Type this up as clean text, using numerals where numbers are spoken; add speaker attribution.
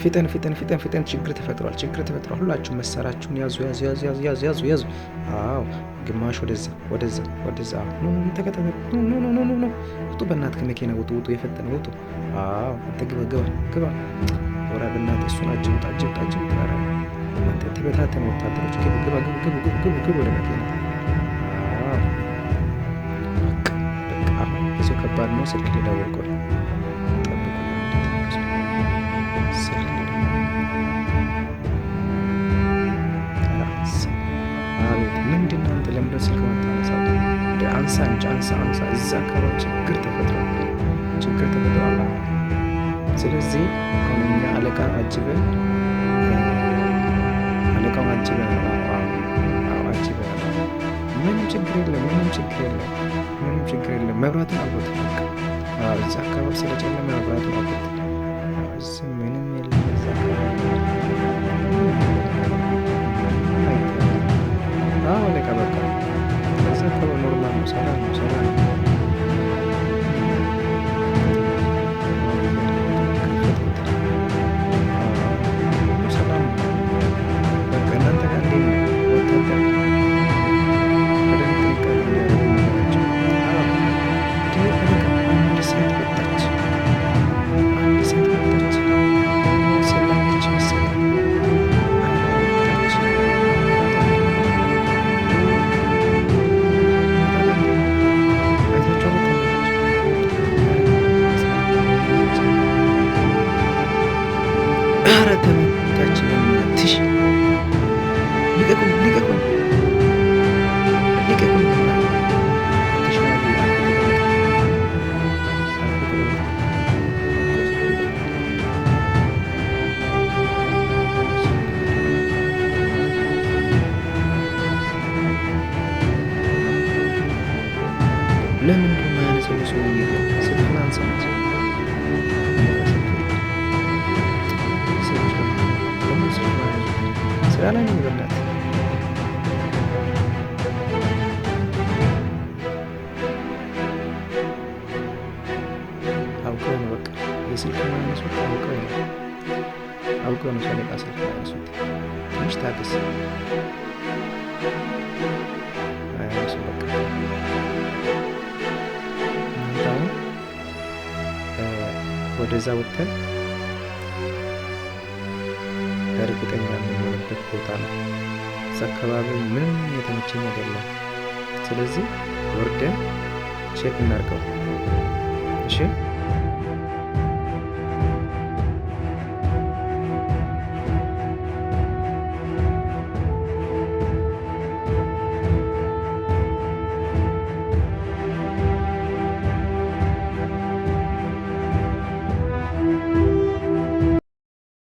Speaker 1: ፊጠን ፊጠን ፊጠን ፊጠን። ችግር ተፈጥሯል፣ ችግር ተፈጥሯል። ሁላችሁም መሳሪያችሁን ያዙ ያዙ ያዙ ያዙ ያዙ ያዙ ያዙ። አዎ ግማሽ ወደዛ ወደዛ ወደዛ። ኑ ኑ ተከተሉ። ኑ ኑ ኑ ኑ ኑ ውጡ፣ በእናትህ ከመኪና ውጡ፣ ውጡ፣ የፈጠነ ውጡ። አዎ አንተ ግባ ግባ ግባ። ወራ በእናትህ እሱን አጅቡት አጅቡት አጅቡት። ኧረ አንተ ተበታተኑ ወታደሮች። ግቡ ግባ ግቡ ግቡ ግቡ ግቡ ግቡ ወደ መኪና። አዎ በቃ በቃ። እዚሁ ከባድ ነው። ስልክ ሊደውል ቆይ ምንድን ነው አንተ? ለምንድን ስልክ ማታነሳው? አንሳ እንጂ አንሳ አንሳ። እዛ አካባቢ ችግር ተፈጥሯል፣ ችግር ተፈጥሯል። ስለዚህ አሁን እኛ አለቃን አጅበን አለቃውን አጅበን አጅበን ምንም ችግር የለም፣ ምንም ችግር የለም፣ ምንም ችግር የለም። መብራቱን አብሮት እዛ አካባቢ ስለጨለመ መብራቱን አብሮት እዚህ ምንም የለም። እዛ አካባቢ አለቃ በቃ እዛ አካባቢ ኖርማል ነው። ሰላም ነው፣ ሰላም ነው። ሰላም ነው። በቃ እናንተ ጋር እንዴት ነው? ወታደር በደንብ ጥንቃቄ እንዲያደርጉ ነገራቸው። አንድ ሴት ወጣች፣ አንድ ሴት ወጣች። ሰላመች መሰለኝ ለምንድን ነው ያነሰው? ሰውዬ ስልኩን አንሳ። ስራ ላይ ነው በላት። አውቀው ነው በቃ የስልክ ማነሱት። አውቀው ነው አውቀው ነው ሰለቃ ስልክ ማነሱት። ትንሽ ታገስ። አያነሱ በቃ ወደዛ ወጥተን እርግጠኛ የምንሆንበት ቦታ ነው። እዛ አካባቢ ምንም የተመቸኝ አይደለም። ስለዚህ ወርደን ቼክ እናድርገው። እሺ